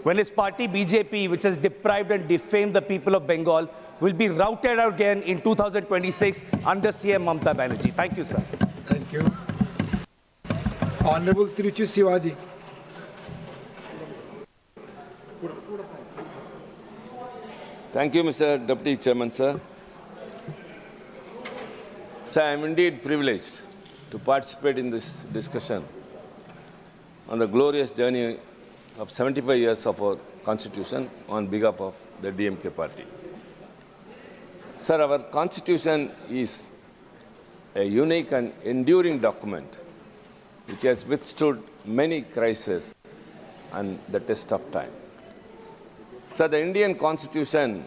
when his party BJP, which has deprived and defamed the people of Bengal, will be routed again in 2026 under CM Mamata Banerjee. Thank you, sir. Thank you. Honorable Trichy Sivaji. Thank you, Mr. Deputy Chairman, sir. Sir, I am indeed privileged to participate in this discussion on the glorious journey of 75 years of our Constitution on behalf of the DMK party. Sir, our Constitution is a unique and enduring document which has withstood many crises and the test of time. Sir, the Indian Constitution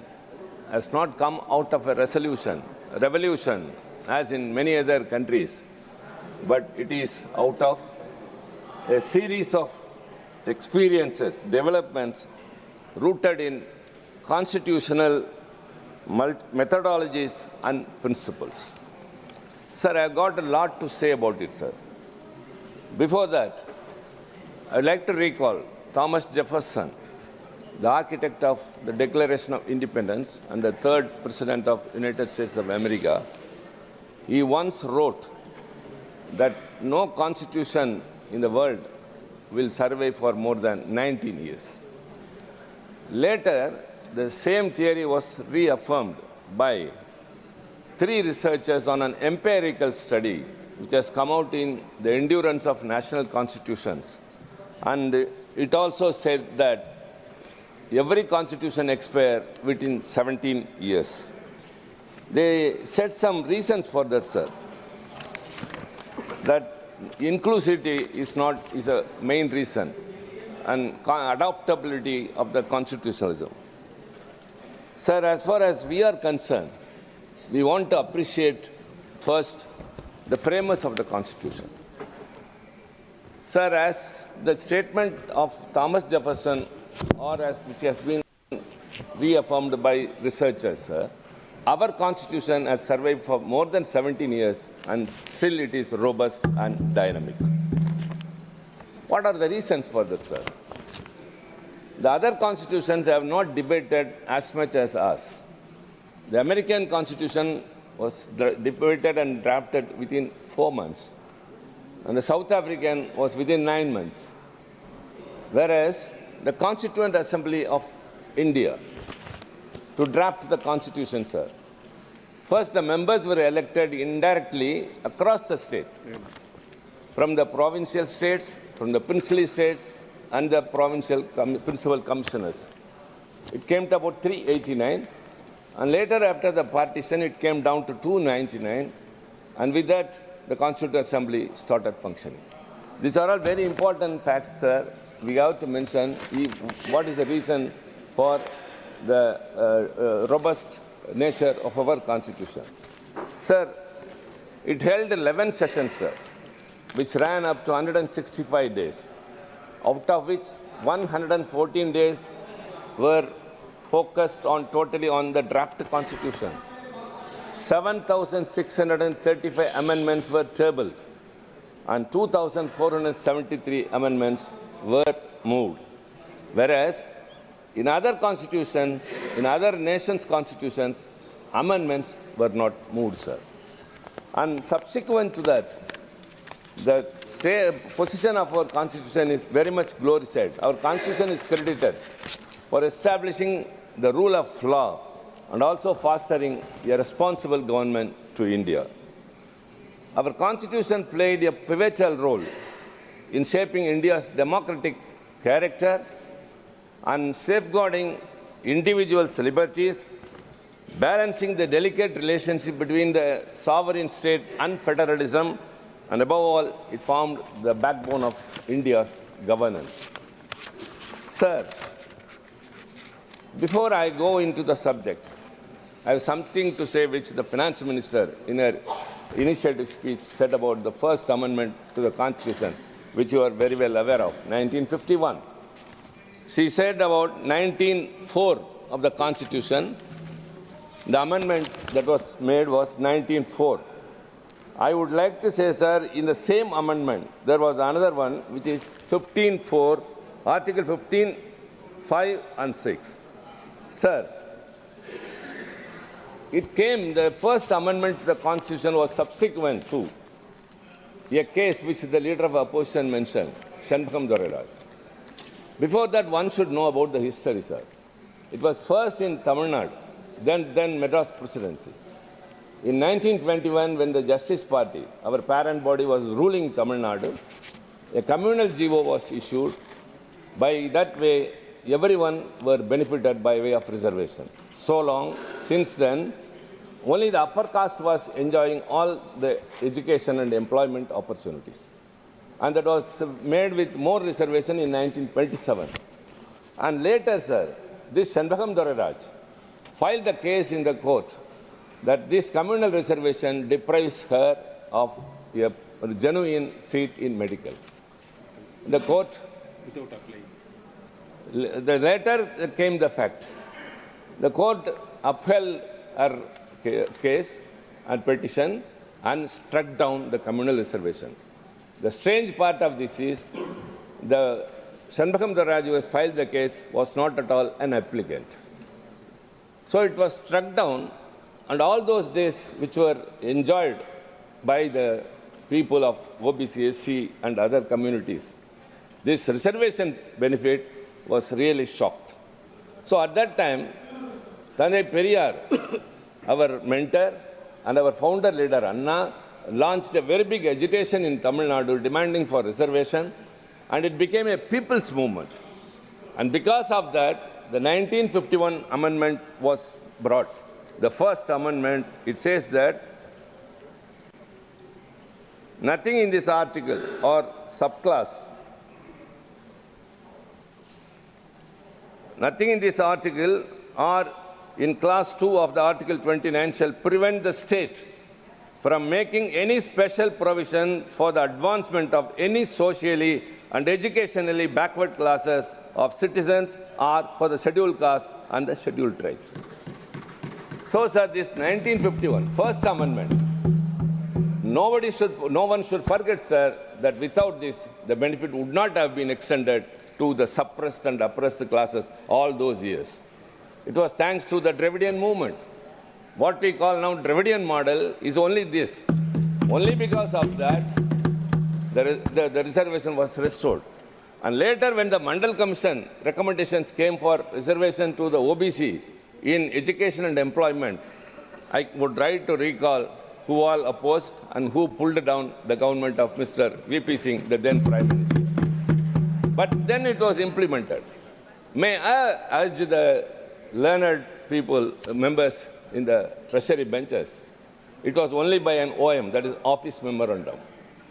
has not come out of a revolution, as in many other countries, but it is out of a series of experiences, developments rooted in constitutional methodologies and principles. Sir, I have got a lot to say about it, sir. Before that, I would like to recall Thomas Jefferson, the architect of the Declaration of Independence and the third President of the United States of America. He once wrote that no constitution in the world will survive for more than 19 years. Later, the same theory was reaffirmed by 3 researchers on an empirical study which has come out in the endurance of national constitutions. And it also said that every constitution expires within 17 years. They said some reasons for that, sir. That inclusivity is a main reason, and adaptability of the constitutionalism. Sir, as far as we are concerned, we want to appreciate first the framers of the Constitution. Sir, as the statement of Thomas Jefferson, or as which has been reaffirmed by researchers, sir, our Constitution has survived for more than 17 years and still it is robust and dynamic. What are the reasons for that, sir? The other constitutions have not debated as much as us. The American Constitution was debated and drafted within 4 months, and the South African was within 9 months, whereas the Constituent Assembly of India to draft the Constitution, sir. First, the members were elected indirectly across the state, from the provincial states, from the princely states, and the provincial principal commissioners. It came to about 389, and later after the partition, it came down to 299, and with that, the Constituent Assembly started functioning. These are all very important facts, sir. We have to mention what is the reason for the robust nature of our Constitution. Sir, it held 11 sessions, sir, which ran up to 165 days, out of which 114 days were focused totally on the draft Constitution. 7,635 amendments were tabled, and 2,473 amendments were moved. Whereas in other constitutions, in other nations' constitutions, amendments were not moved, sir. And subsequent to that, the position of our Constitution is very much glorified. Our Constitution is credited for establishing the rule of law and also fostering a responsible government to India. Our Constitution played a pivotal role in shaping India's democratic character and safeguarding individuals' liberties, balancing the delicate relationship between the sovereign state and federalism, and above all, it formed the backbone of India's governance. Sir, before I go into the subject, I have something to say which the Finance Minister in her initiative speech said about the first amendment to the Constitution, which you are very well aware of, 1951. She said about 1904 of the Constitution, the amendment that was made was 1904. I would like to say, sir, in the same amendment, there was another one, which is 15.4, Article 15, 5 and 6. Sir, the first amendment to the Constitution was subsequent to a case which the leader of opposition mentioned, Shanmugam Doreraj. Before that, one should know about the history, sir. It was first in Tamil Nadu, then Madras Presidency. In 1921, when the Justice Party, our parent body, was ruling Tamil Nadu, a communal GO was issued. By that way, everyone were benefited by way of reservation. So long, since then, only the upper caste was enjoying all the education and employment opportunities. And that was made with more reservation in 1927. And later, sir, this Shanmugam Doreraj filed the case in the court that this communal reservation deprives her of a genuine seat in medical. The court, without applying. Later came the fact. The court upheld her case and petition and struck down the communal reservation. The strange part of this is the Shanmugam Doreraj who has filed the case was not at all an applicant. So it was struck down, and all those days which were enjoyed by the people of OBC, SC and other communities, this reservation benefit was really shocked. So at that time, Thanai Periyar, our mentor and our founder leader Anna, launched a very big agitation in Tamil Nadu demanding for reservation, and it became a people's movement. And because of that, the 1951 amendment was brought. The first amendment, it says that nothing in this article or subclass, nothing in this article or in class 2 of the Article 29 shall prevent the state from making any special provision for the advancement of any socially and educationally backward classes of citizens or for the scheduled caste and the scheduled tribes. So, sir, this 1951 First Amendment, no one should forget, sir, that without this, the benefit would not have been extended to the suppressed and oppressed classes all those years. It was thanks to the Dravidian movement. What we call now Dravidian model is only this. Only because of that, the reservation was restored. And later, when the Mandal Commission recommendations came for reservation to the OBC in education and employment, I would like to recall who all opposed and who pulled down the government of Mr. VP Singh, the then Prime Minister. But then it was implemented. May I urge the learned people, members in the treasury benches, it was only by an OM, that is office memorandum.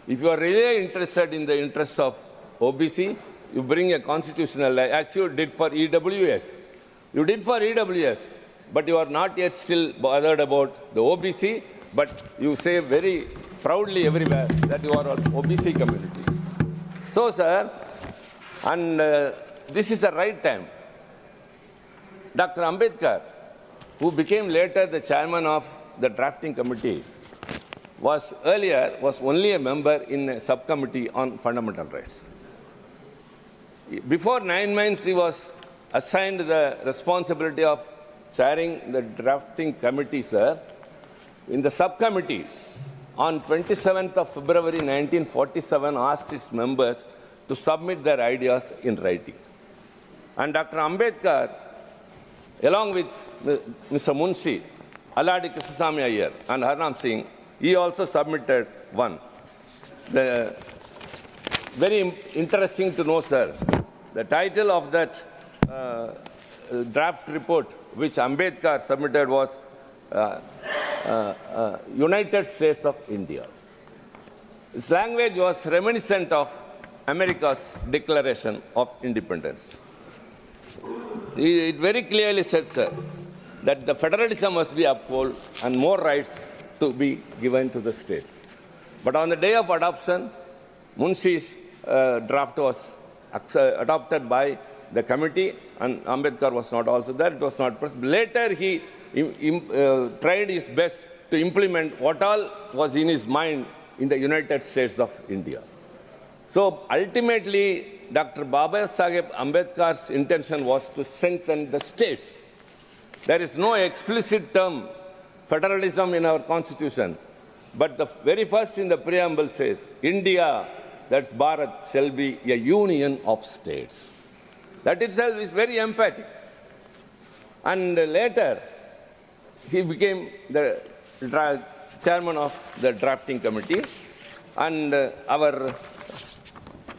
If you are really interested in the interests of OBC, you bring a constitutional, as you did for EWS. You did for EWS, but you are not yet still bothered about the OBC, but you say very proudly everywhere that you are all OBC communities. So, sir, and this is the right time. Dr. Ambedkar, who became later the chairman of the drafting committee, was only a member in a subcommittee on fundamental rights. Before 9 months, he was assigned the responsibility of chairing the drafting committee, sir. In the subcommittee, on 27th of February 1947, asked its members to submit their ideas in writing. And Dr. Ambedkar, along with Mr. Munshi, Aladi Krishnasamy Iyer, and Harnam Singh, he also submitted one. Very interesting to know, sir, the title of that draft report which Ambedkar submitted was United States of India. Its language was reminiscent of America's Declaration of Independence. It very clearly said, sir, that the federalism must be upheld and more rights to be given to the states. But on the day of adoption, Munshi's draft was adopted by the committee, and Ambedkar was not also there. It was not present. Later, he tried his best to implement what all was in his mind in the United States of India. So ultimately, Dr. Baba Sahib Ambedkar's intention was to strengthen the states. There is no explicit term federalism in our constitution, but the very first in the preamble says, India, that's Bharat, shall be a union of states. That itself is very emphatic. And later, he became the chairman of the drafting committee. And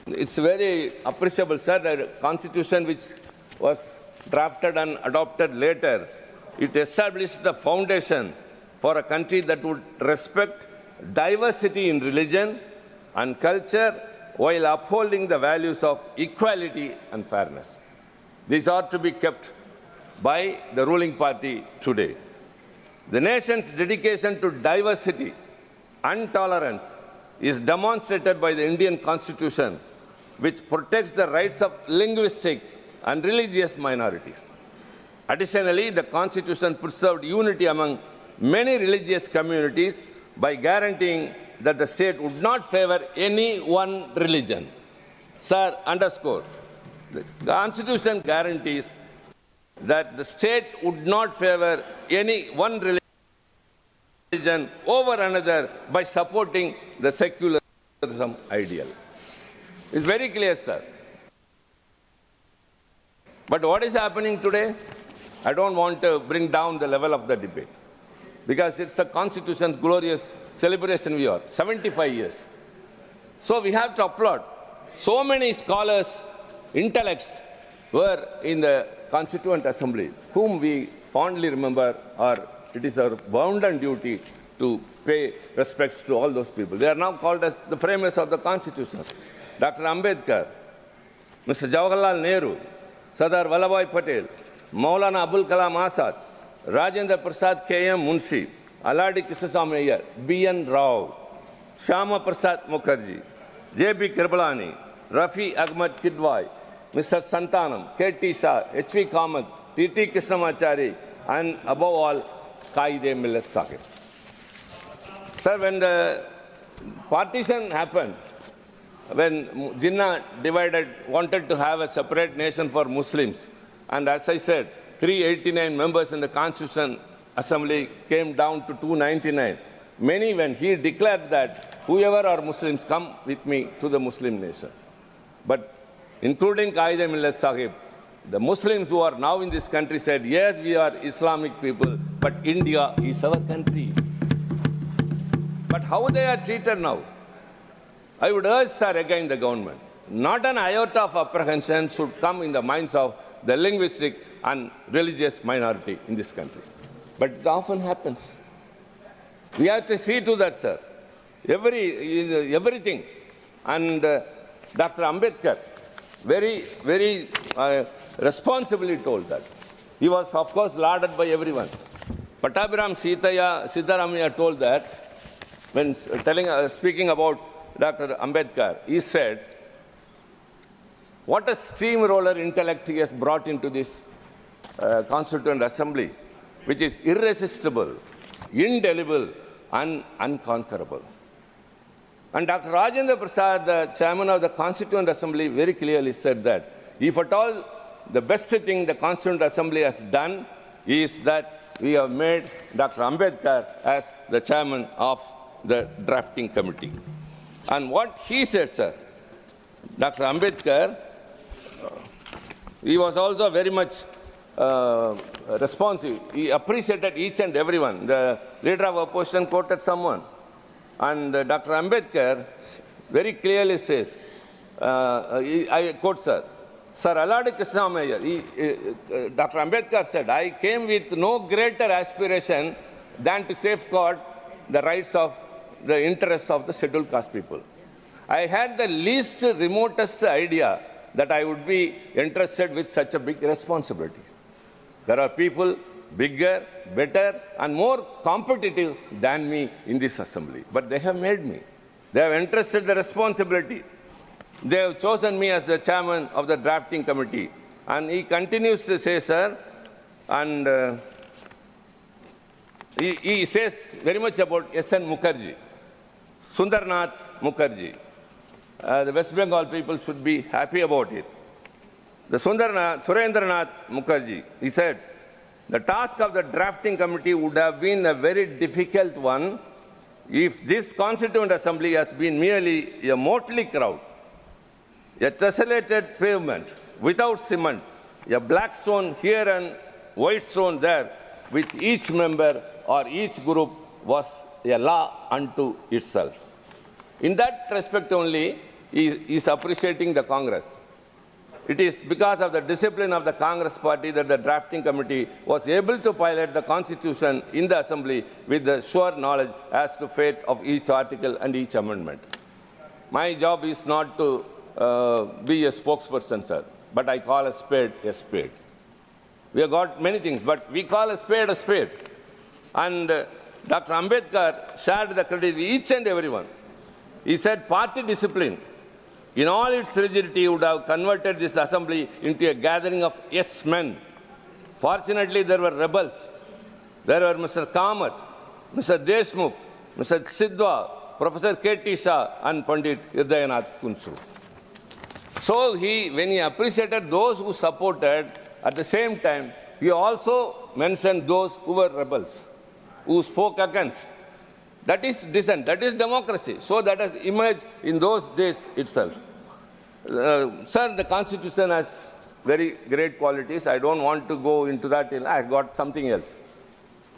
it's very appreciable, sir, the constitution which was drafted and adopted later, it established the foundation for a country that would respect diversity in religion and culture while upholding the values of equality and fairness. These are to be kept by the ruling party today. The nation's dedication to diversity and tolerance is demonstrated by the Indian Constitution, which protects the rights of linguistic and religious minorities. Additionally, the Constitution preserved unity among many religious communities by guaranteeing that the state would not favor any one religion. Sir, underscore, the Constitution guarantees that the state would not favor any one religion over another by supporting the secularism ideal. It's very clear, sir. But what is happening today? I don't want to bring down the level of the debate, because it's a Constitution's glorious celebration we are, 75 years. So we have to applaud. So many scholars, intellects were in the Constituent Assembly, whom we fondly remember, or it is our bounden duty to pay respects to all those people. They are now called as the framers of the Constitution. Dr. Ambedkar, Mr. Jawaharlal Nehru, Sardar Vallabhbhai Patel, Maulana Abul Kalam Azad, Rajendra Prasad K.M. Munshi, Aladi Krishnaswamy Iyer, B.N. Rao, Shyama Prasad Mukherjee, J.B. Kirbalani, Rafi Ahmad Kidwai, Mr. Santanam, K.T. Shah, H.V. Kamath, T.T. Krishnamachari, and above all, Qaide Millat Sahib. Sir, when the partition happened, when Jinnah wanted to have a separate nation for Muslims, and as I said, 389 members in the Constitution Assembly came down to 299. Many, when he declared that whoever are Muslims, come with me to the Muslim nation. But including Qaide Millat Sahib, the Muslims who are now in this country said, yes, we are Islamic people, but India is our country. But how they are treated now? I would urge, sir, again the government, not an iota of apprehension should come in the minds of the linguistic and religious minority in this country. But it often happens. We have to see to that, sir. Everything. And Dr. Ambedkar very responsibly told that. He was, of course, lauded by everyone. Pattabhiram Sitaramaiah told that, when speaking about Dr. Ambedkar, he said, what a steamroller intellect he has brought into this Constituent Assembly, which is irresistible, indelible, and unconquerable. And Dr. Rajendra Prasad, the chairman of the Constituent Assembly, very clearly said that if at all the best thing the Constituent Assembly has done is that we have made Dr. Ambedkar as the chairman of the drafting committee. And what he said, sir, Dr. Ambedkar, he was also very much responsive. He appreciated each and everyone. The leader of opposition quoted someone. And Dr. Ambedkar very clearly says, I quote, sir, Sir Aladi Krishnamaiah, Dr. Ambedkar said, I came with no greater aspiration than to safeguard the rights of the interests of the scheduled caste people. I had the least remotest idea that I would be entrusted with such a big responsibility. There are people bigger, better, and more competitive than me in this assembly. But they have made me. They have entrusted the responsibility. They have chosen me as the chairman of the drafting committee. And he continues to say, sir, and he says very much about S.N. Mukherjee, Sundarnath Mukherjee, The West Bengal people should be happy about it. The Surendranath Mukherjee, he said, the task of the drafting committee would have been a very difficult one if this Constituent Assembly has been merely a motley crowd, a tessellated pavement without cement, a black stone here and white stone there, with each member or each group was a law unto itself. In that respect only, he is appreciating the Congress. It is because of the discipline of the Congress party that the drafting committee was able to pilot the Constitution in the Assembly with the sure knowledge as to fate of each article and each amendment. My job is not to be a spokesperson, sir, but I call a spade a spade. We have got many things, but we call a spade a spade. And Dr. Ambedkar shared the credit with each and everyone. He said party discipline, in all its rigidity, would have converted this assembly into a gathering of yes men. Fortunately, there were rebels. There were Mr. Kamath, Mr. Deshmukh, Mr. Sidwa, Professor K.T. Shah, and Pandit Hridayanath Kunsu. So when he appreciated those who supported, at the same time, he also mentioned those who were rebels, who spoke against. That is dissent, that is democracy. So that has emerged in those days itself. Sir, the Constitution has very great qualities. I don't want to go into that. I got something else.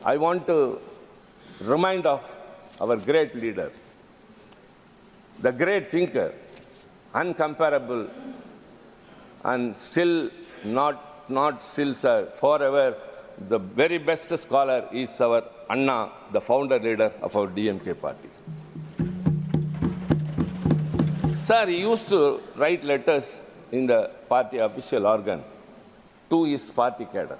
I want to remind of our great leader, the great thinker, uncomparable, and still not still, sir, forever, the very best scholar is our Anna, the founder leader of our DMK party. Sir, he used to write letters in the party official organ to his party cadre,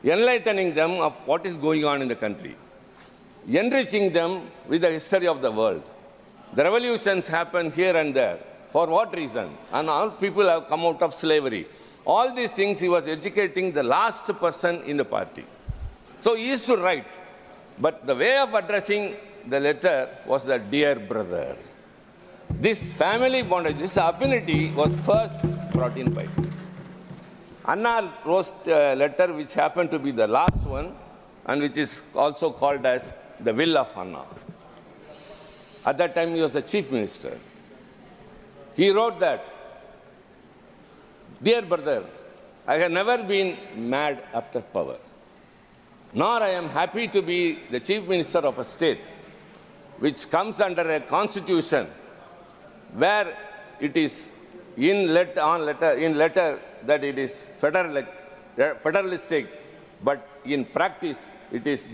enlightening them of what is going on in the country, enriching them with the history of the world. The revolutions happen here and there. For what reason? And all people have come out of slavery. All these things he was educating the last person in the party. So he used to write. But the way of addressing the letter was the dear brother. This family bondage, this affinity was first brought in by him. Anna wrote a letter which happened to be the last one and which is also called as the Will of Anna. At that time he was the chief minister. He wrote that, dear brother, I have never been mad after power, nor I am happy to be the chief minister of a state which comes under a constitution where it is in letter that it is federalistic, but in practice it is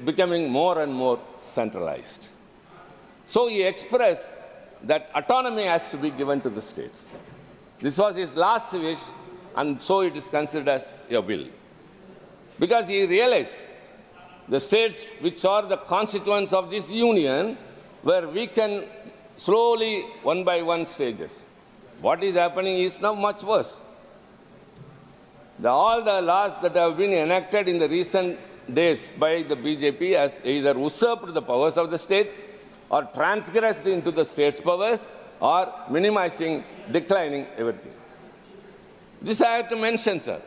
becoming more and more centralized. So he expressed that autonomy has to be given to the states. This was his last wish, and so it is considered as a will. Because he realized the states which are the constituents of this union were weakened slowly, one by one stages. What is happening is now much worse. All the laws that have been enacted in the recent days by the BJP has either usurped the powers of the state or transgressed into the state's powers or minimizing, declining everything. This I have to mention, sir.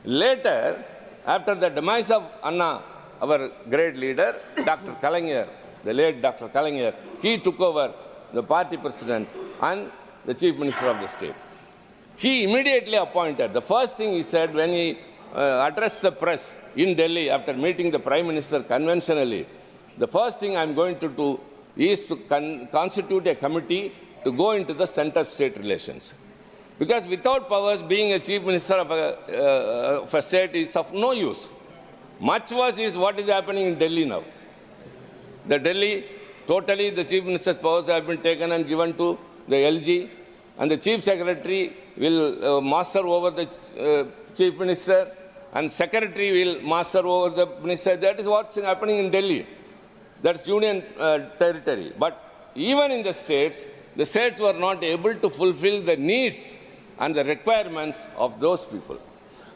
Later, after the demise of Anna, our great leader, Dr. Kalaignar, the late Dr. Kalaignar, he took over the party president and the chief minister of the state. He immediately appointed, the first thing he said when he addressed the press in Delhi after meeting the prime minister conventionally, the first thing I'm going to do is to constitute a committee to go into the center-state relations. Because without powers, being a chief minister of a state is of no use. Much worse is what is happening in Delhi now. The Delhi, totally the chief minister's powers have been taken and given to the LG, and the chief secretary will master over the chief minister, and secretary will master over the minister. That is what's happening in Delhi. That's union territory. But even in the states were not able to fulfill the needs and the requirements of those people.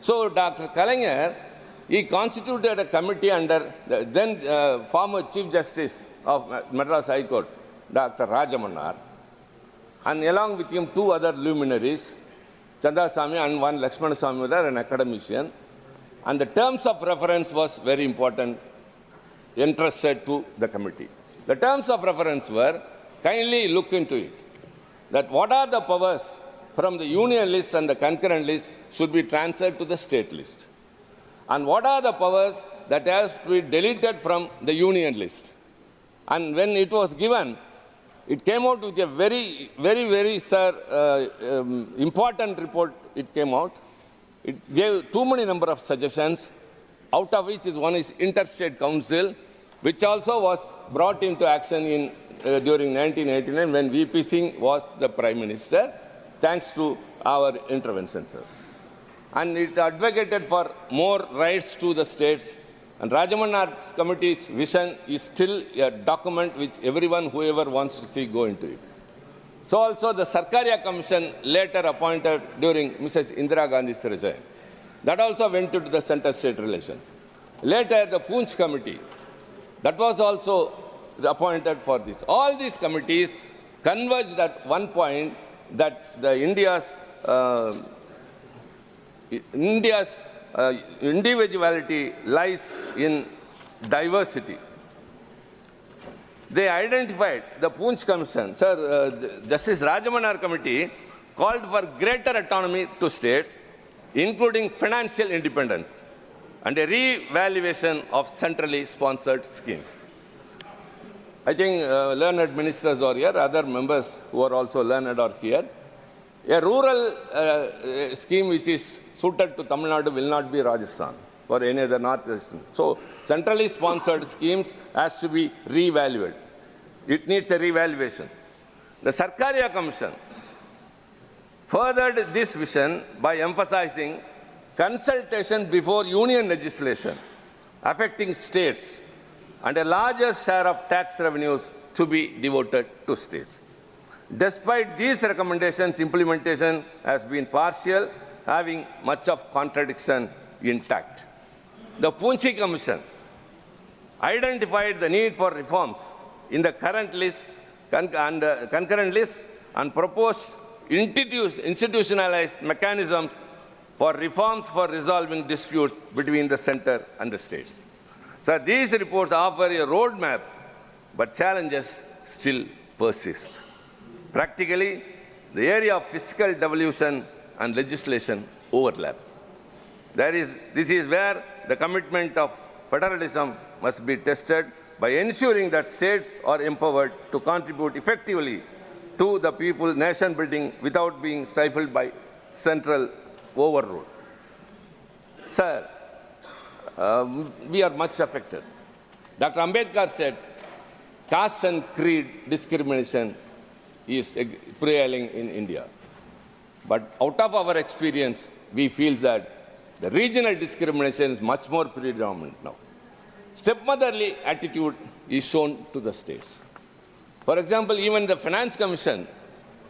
So Dr. Kalaignar, he constituted a committee under the then former Chief Justice of Madras High Court, Dr. Rajamannar, and along with him two other luminaries, Chandasamy and one Lakshmanasamy, an academician. And the terms of reference was very important, entrusted to the committee. The terms of reference were, kindly look into it, that what are the powers from the union list and the concurrent list should be transferred to the state list. And what are the powers that has to be deleted from the union list. And when it was given, it came out with a very, important report. It came out. It gave too many number of suggestions, out of which one is Interstate Council, which also was brought into action during 1989 when VP Singh was the Prime Minister, thanks to our intervention, sir. And it advocated for more rights to the states. And Rajamanna's committee's vision is still a document which everyone, whoever wants to see, go into it. So also the Sarkaria Commission later appointed during Mrs. Indira Gandhi's regime. That also went into the center-state relations. Later, the Poonch Committee, that was also appointed for this. All these committees converged at one point that India's individuality lies in diversity. They identified, the Poonch Commission, sir, Justice Rajamannar Committee called for greater autonomy to states, including financial independence and a re-evaluation of centrally sponsored schemes. I think learned ministers are here, other members who are also learned are here. A rural scheme which is suited to Tamil Nadu will not be Rajasthan or any other northeastern. So centrally sponsored schemes has to be re-evaluated. It needs a re-evaluation. The Sarkaria Commission furthered this vision by emphasizing consultation before union legislation affecting states and a larger share of tax revenues to be devoted to states. Despite these recommendations, implementation has been partial, having much of contradiction intact. The Poonch Commission identified the need for reforms in the current list and concurrent list and proposed institutionalized mechanisms for reforms for resolving disputes between the center and the states. So these reports offer a roadmap, but challenges still persist. Practically, the area of fiscal devolution and legislation overlap. This is where the commitment of federalism must be tested by ensuring that states are empowered to contribute effectively to the people nation building without being stifled by central overrule. Sir, we are much affected. Dr. Ambedkar said, caste and creed discrimination is prevailing in India. But out of our experience, we feel that the regional discrimination is much more predominant now. Stepmotherly attitude is shown to the states. For example, even the Finance Commission,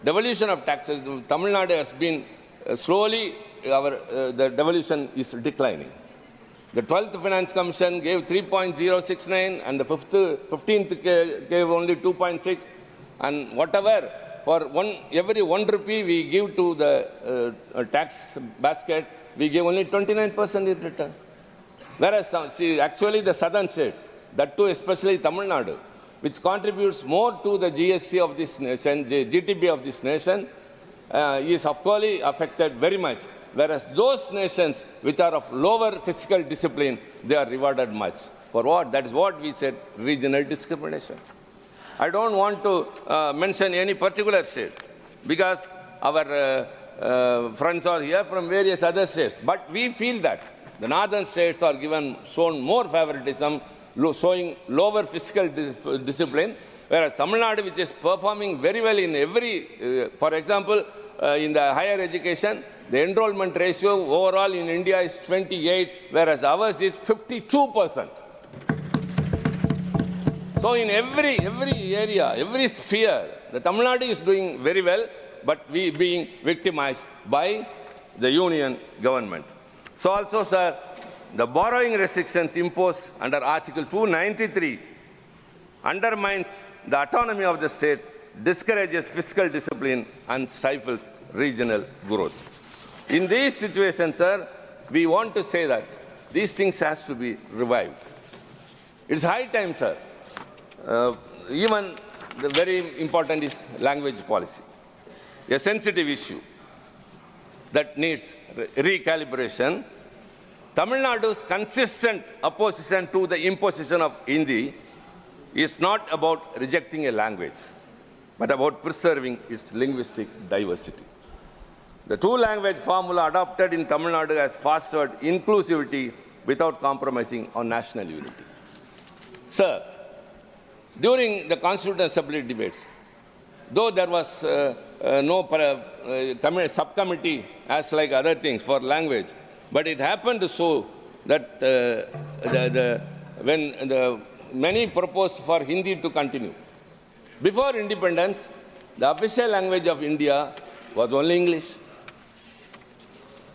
devolution of taxes, Tamil Nadu has been slowly, the devolution is declining. The 12th Finance Commission gave 3.069 and the 15th gave only 2.6, and whatever, for every 1 rupee we give to the tax basket, we give only 29% in return. Whereas, actually the southern states, that too especially Tamil Nadu, which contributes more to the GST of this nation, GDP of this nation, is of course affected very much. Whereas those nations which are of lower fiscal discipline, they are rewarded much. For what? That is what we said, regional discrimination. I don't want to mention any particular state because our friends are here from various other states. But we feel that the northern states are shown more favoritism, showing lower fiscal discipline, whereas Tamil Nadu, which is performing very well in every, for example, in the higher education, the enrollment ratio overall in India is 28, whereas ours is 52%. So in every area, every sphere, the Tamil Nadu is doing very well, but we being victimized by the union government. So also, sir, the borrowing restrictions imposed under Article 293 undermines the autonomy of the states discourages fiscal discipline, and stifles regional growth. In these situations, sir, we want to say that these things has to be revived. It's high time, sir. Even the very important is language policy, a sensitive issue that needs recalibration. Tamil Nadu's consistent opposition to the imposition of Hindi is not about rejecting a language, but about preserving its linguistic diversity. The two-language formula adopted in Tamil Nadu has fostered inclusivity without compromising on national unity. Sir, during the Constituent Assembly debates, though there was no subcommittee as like other things for language, but it happened so that when many proposed for Hindi to continue. Before independence, the official language of India was only English.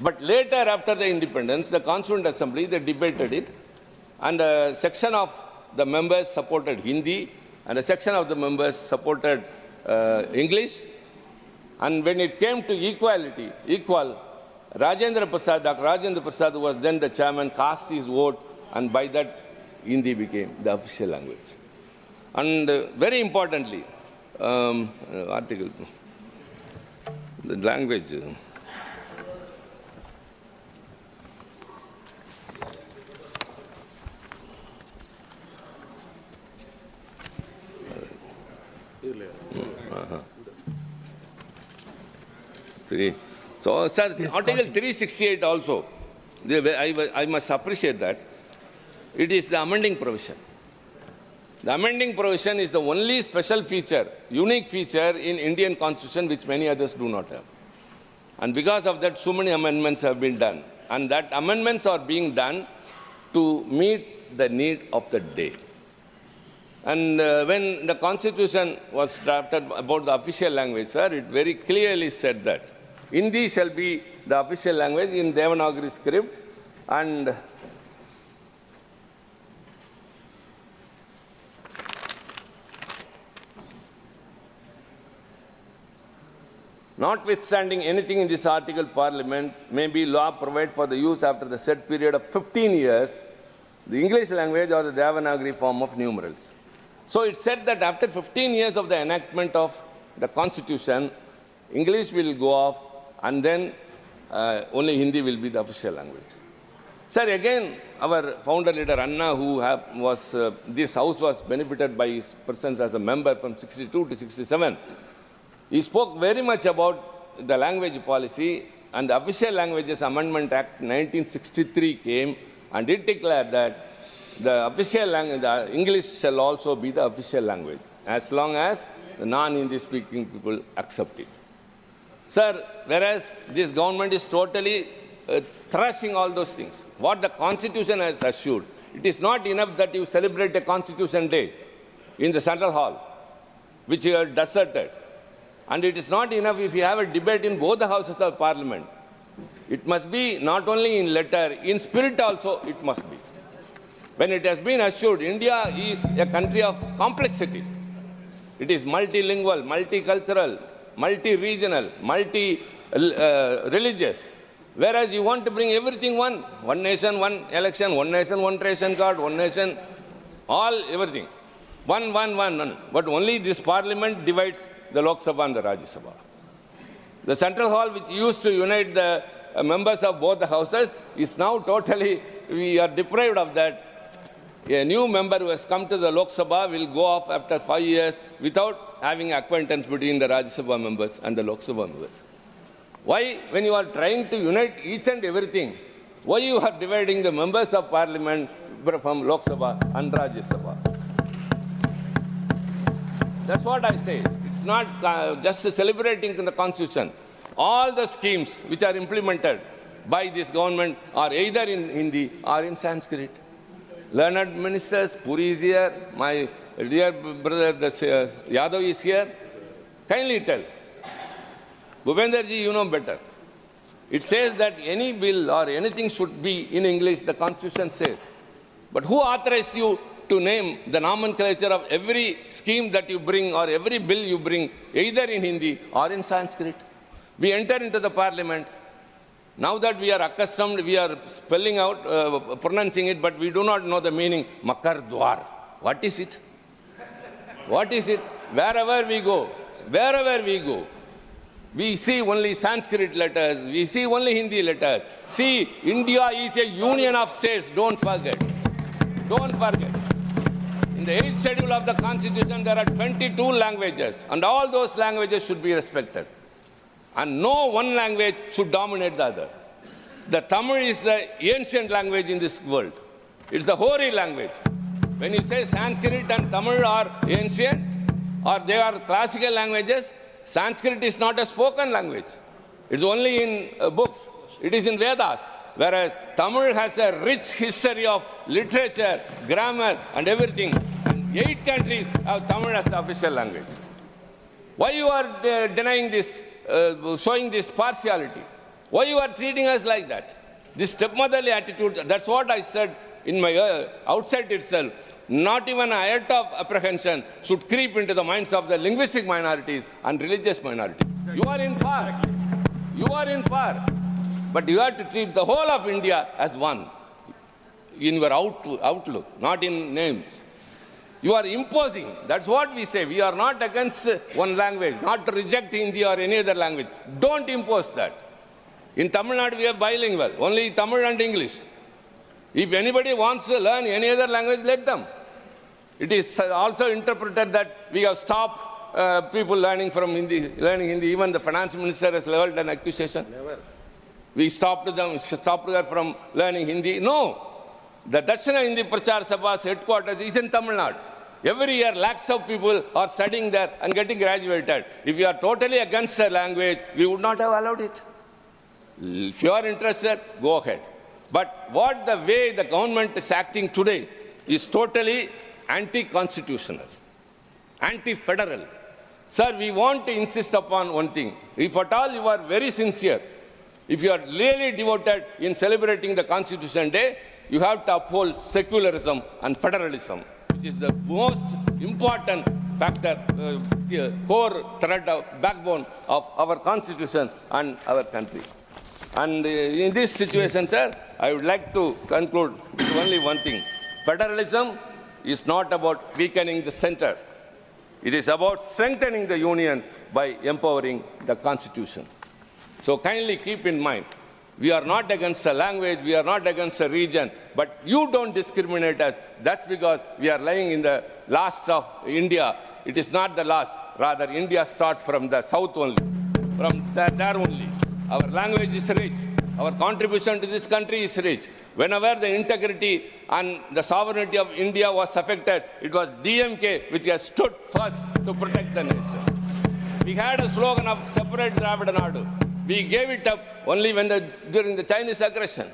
But later, after the independence, the Constituent Assembly, they debated it, and a section of the members supported Hindi, and a section of the members supported English. And when it came to equal, Dr. Rajendra Prasad, who was then the chairman, cast his vote, and by that, Hindi became the official language. And very importantly, article, the language. So, sir, Article 368 also, I must appreciate that. It is the amending provision. The amending provision is the only special feature, unique feature in Indian Constitution which many others do not have. And because of that, so many amendments have been done. And that amendments are being done to meet the need of the day. And when the Constitution was drafted about the official language, sir, it very clearly said that Hindi shall be the official language in Devanagari script, and notwithstanding anything in this article, Parliament may be law provide for the use after the set period of 15 years, the English language or the Devanagari form of numerals. So it said that after 15 years of the enactment of the Constitution, English will go off, and then only Hindi will be the official language. Sir, again, our founder leader Anna, this house was benefited by his presence as a member from 62 to 67. He spoke very much about the language policy, and the Official Languages Amendment Act 1963 came, and it declared that the official language, the English shall also be the official language, as long as the non-Hindi speaking people accept it. Sir, whereas this government is totally thrashing all those things, what the Constitution has assured, it is not enough that you celebrate a Constitution Day in the Central Hall, which you have deserted. And it is not enough if you have a debate in both the houses of Parliament. It must be not only in letter, in spirit also it must be. When it has been assured, India is a country of complexity. It is multilingual, multicultural, multi-regional, multi-religious. Whereas you want to bring everything one nation, one election, one nation, one ration card, one nation, everything. One. But only this Parliament divides the Lok Sabha and the Rajya Sabha. The Central Hall, which used to unite the members of both the houses, is now totally, we are deprived of that. A new member who has come to the Lok Sabha will go off after 5 years without having acquaintance between the Rajya Sabha members and the Lok Sabha members. Why, when you are trying to unite each and everything, why you are dividing the members of Parliament from Lok Sabha and Rajya Sabha? That's what I say. It's not just celebrating the Constitution. All the schemes which are implemented by this government are either in Hindi or in Sanskrit. Learned ministers, Puri is here, my dear brother Yadav is here. Kindly tell. Bhupender ji, you know better. It says that any bill or anything should be in English, the Constitution says. But who authorized you to name the nomenclature of every scheme that you bring or every bill you bring, either in Hindi or in Sanskrit. We enter into the parliament. Now that we are accustomed, we are spelling out, pronouncing it, but we do not know the meaning. Makar Dwar. What is it? What is it? Wherever we go, we see only Sanskrit letters, we see only Hindi letters. See, India is a union of states, don't forget. Don't forget. In the 8th schedule of the Constitution, there are 22 languages, and all those languages should be respected. And no one language should dominate the other. The Tamil is the ancient language in this world. It's the hoary language. When you say Sanskrit and Tamil are ancient, or they are classical languages, Sanskrit is not a spoken language. It's only in books. It is in Vedas. Whereas Tamil has a rich history of literature, grammar, and everything. And 8 countries have Tamil as the official language. Why you are denying this, showing this partiality? Why you are treating us like that? This stepmotherly attitude, that's what I said in my outset itself. Not even an iota of apprehension should creep into the minds of the linguistic minorities and religious minorities. You are in power. You are in power. But you have to treat the whole of India as one in your outlook, not in names. You are imposing. That's what we say. We are not against one language, not to reject Hindi or any other language. Don't impose that. In Tamil Nadu, we are bilingual, only Tamil and English. If anybody wants to learn any other language, let them. It is also interpreted that we have stopped people learning Hindi. Even the finance minister has leveled an accusation. Never. We stopped her from learning Hindi. No. The Dakshina Hindi Prachar Sabha's headquarters is in Tamil Nadu. Every year, lakhs of people are studying there and getting graduated. If you are totally against a language, we would not have allowed it. If you are interested, go ahead. But what the way the government is acting today is totally anti-constitutional, anti-federal. Sir, we want to insist upon one thing. If at all you are very sincere, if you are really devoted in celebrating the Constitution Day, you have to uphold secularism and federalism, which is the most important factor, core thread, backbone of our Constitution and our country. And in this situation, sir, I would like to conclude with only one thing. Federalism is not about weakening the center. It is about strengthening the union by empowering the Constitution. So kindly keep in mind, we are not against a language, we are not against a region, but you don't discriminate us. That's because we are lying in the last of India. It is not the last. Rather, India starts from the south only, from there only. Our language is rich. Our contribution to this country is rich. Whenever the integrity and the sovereignty of India was affected, it was DMK which has stood first to protect the nation. We had a slogan of separate Dravida Nadu. We gave it up only during the Chinese aggression.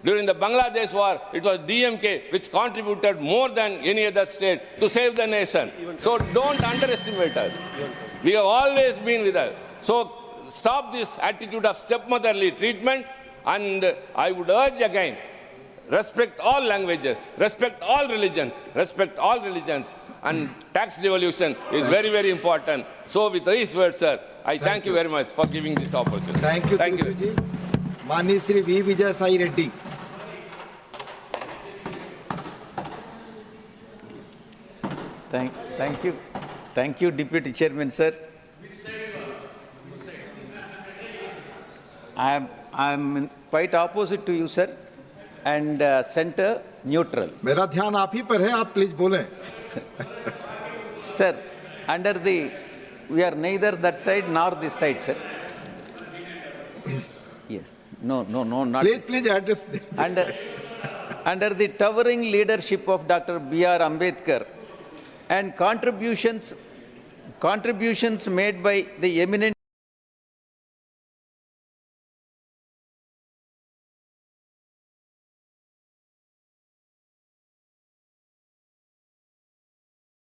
During the Bangladesh war, it was DMK which contributed more than any other state to save the nation. So don't underestimate us. We have always been with us. So stop this attitude of stepmotherly treatment, and I would urge again, respect all languages, respect all religions, and tax devolution is very, very important. So with these words, sir, I thank you very much for giving this opportunity. Thank you, Trichy. Mani Shri V. Vijay Sai Reddy. Thank you. Thank you, Deputy Chairman, sir. I am quite opposite to you, sir, and center neutral. मेरा ध्यान आप ही पर है, आप please बोलें. Sir, we are neither that side nor this side, sir. Yes. No, not. Please address this. Under the towering leadership of Dr. B.R. Ambedkar and contributions made by the eminent